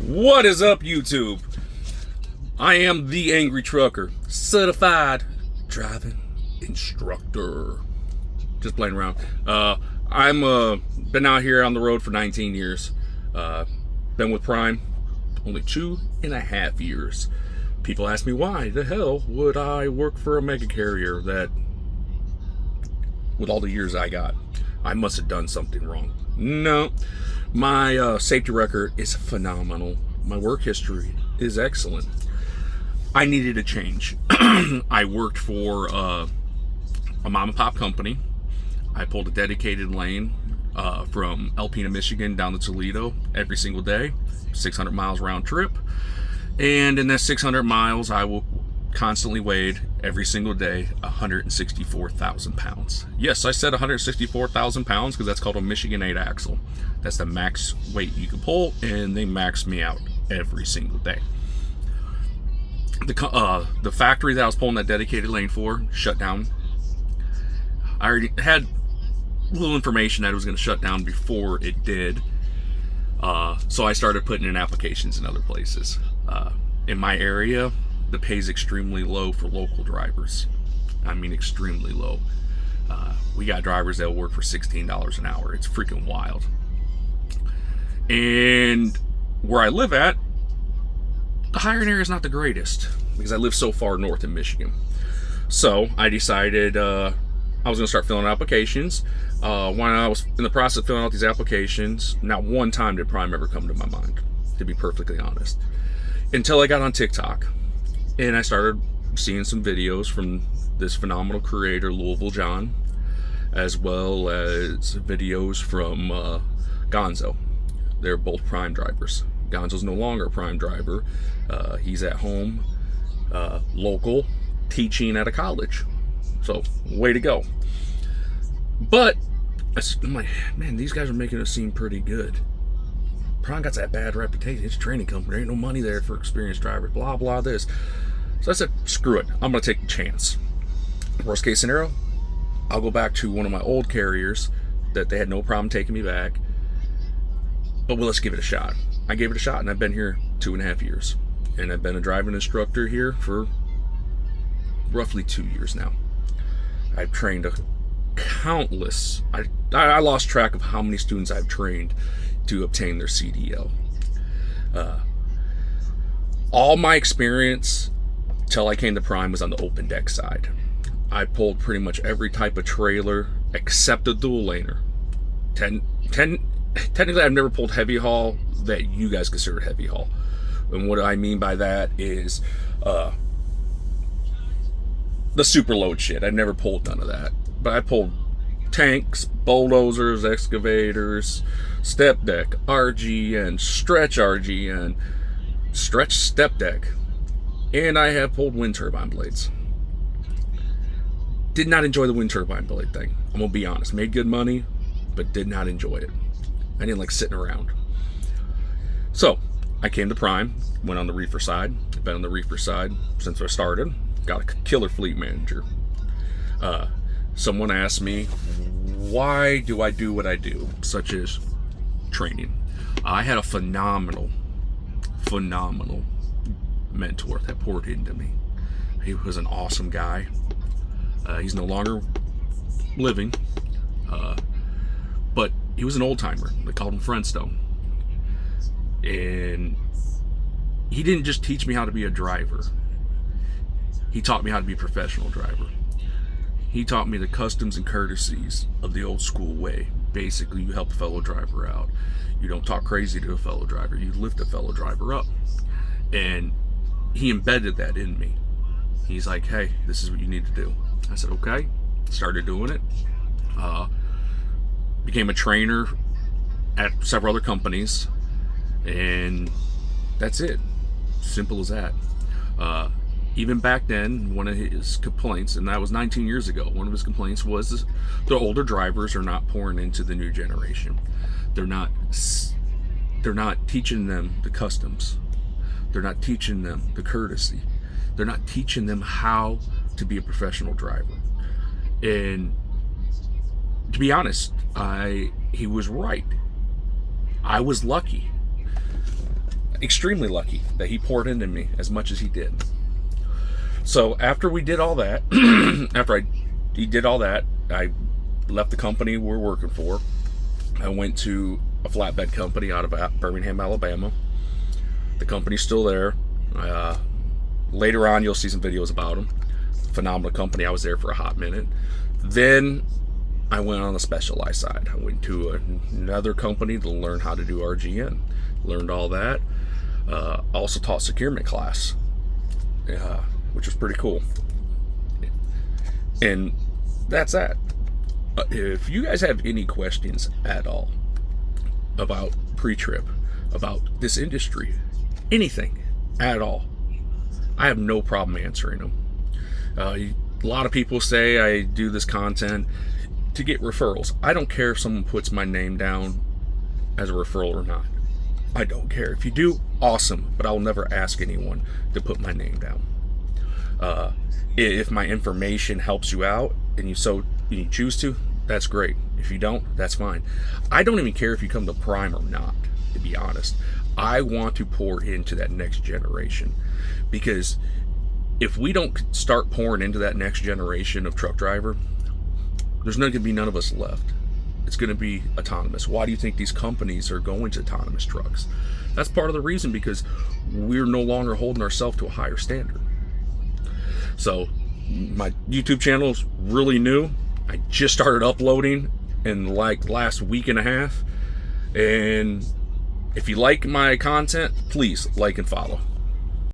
What is up, YouTube? I am the Angry Trucker, certified driving instructor. Just playing around. I'm been out here on the road for 19 years. Been with Prime only 2.5 years. People ask me why the hell would I work for a mega carrier that, with all the years I got, I must have done something wrong. No, my safety record is phenomenal. My work history is excellent. I needed a change. I worked for a mom and pop company. I pulled a dedicated lane from Alpena, Michigan down to Toledo every single day, 600 miles round trip. And in that 600 miles, I will constantly weighed every single day 164,000 pounds. Yes, I said 164,000 pounds because that's called a Michigan 8 axle. That's the max weight you can pull, and they max me out every single day. The factory that I was pulling that dedicated lane for shut down. I already had a little information that it was going to shut down before it did. So I started putting in applications in other places. In my area, the pay is extremely low for local drivers. I mean, extremely low. We got drivers that will work for $16 an hour. It's freaking wild. And where I live at, the hiring area is not the greatest because I live so far north in Michigan. So I decided I was going to start filling out applications. When I was in the process of filling out these applications, not one time did Prime ever come to my mind, to be perfectly honest. Until I got on TikTok and I started seeing some videos from this phenomenal creator, Louisville John, as well as videos from Gonzo. They're both Prime drivers. Gonzo's no longer a Prime driver. He's at home, local, teaching at a college. So, way to go. But, I'm like, man, these guys are making it seem pretty good. Prime got that bad reputation. It's a training company. There ain't no money there for experienced drivers. Blah, blah, this. So I said, screw it. I'm going to take a chance. Worst case scenario, I'll go back to one of my old carriers that they had no problem taking me back. But well, let's give it a shot. I gave it a shot, and I've been here 2.5 years. And I've been a driving instructor here for roughly 2 years now. I've trained countless. I lost track of how many students I've trained to obtain their CDL. All my experience till I came to Prime was on the open deck side. I pulled pretty much every type of trailer except a dual laner. Technically, I've never pulled heavy haul that you guys consider heavy haul. And what I mean by that is the super load shit. I've never pulled none of that. But I pulled tanks, bulldozers, excavators, step deck, RGN, stretch RGN, stretch step deck, and I have pulled wind turbine blades. Did not enjoy the wind turbine blade thing. I'm gonna be honest. Made good money, but did not enjoy it. I didn't like sitting around. So I came to Prime, went on the reefer side. I've been on the reefer side since I started. Got a killer fleet manager. Someone asked me, why do I do what I do, such as training? I had a phenomenal mentor that poured into me. He was an awesome guy. He's no longer living, but he was an old timer. They called him Friendstone. And he didn't just teach me how to be a driver. He taught me how to be a professional driver. He taught me the customs and courtesies of the old school way. Basically, you help a fellow driver out. You don't talk crazy to a fellow driver. You lift a fellow driver up. And he embedded that in me. He's like, hey, this is what you need to do. I said, okay. Started doing it. Became a trainer at several other companies. And that's it. Simple as that. Even back then, one of his complaints, and that was 19 years ago, one of his complaints was the older drivers are not pouring into the new generation. They're not teaching them the customs. They're not teaching them the courtesy. They're not teaching them how to be a professional driver. And to be honest, he was right. I was lucky. extremely lucky that he poured into me as much as he did. So after we did all that, he did all that, I left the company we're working for. I went to a flatbed company out of Birmingham, Alabama. The company's still there. Later on, you'll see some videos about them. Phenomenal company. I was there for a hot minute. Then I went on the specialized side. I went to another company to learn how to do RGN. Learned all that. Also taught securement class, which was pretty cool. And that's that. If you guys have any questions at all about pre-trip, about this industry, anything at all, I have no problem answering them. A lot of people say I do this content to get referrals. I don't care if someone puts my name down as a referral or not. I don't care. If you do, awesome, but I will never ask anyone to put my name down. If my information helps you out and you choose to, that's great. If you don't, that's fine. I don't even care if you come to Prime or not, to be honest. I want to pour into that next generation, because if we don't start pouring into that next generation of truck driver, there's not going to be none of us left. It's going to be autonomous. Why do you think these companies are going to autonomous trucks? That's part of the reason, because we're no longer holding ourselves to a higher standard. So my YouTube channel is really new. I just started uploading in like last week and a half. And if you like my content, please like and follow.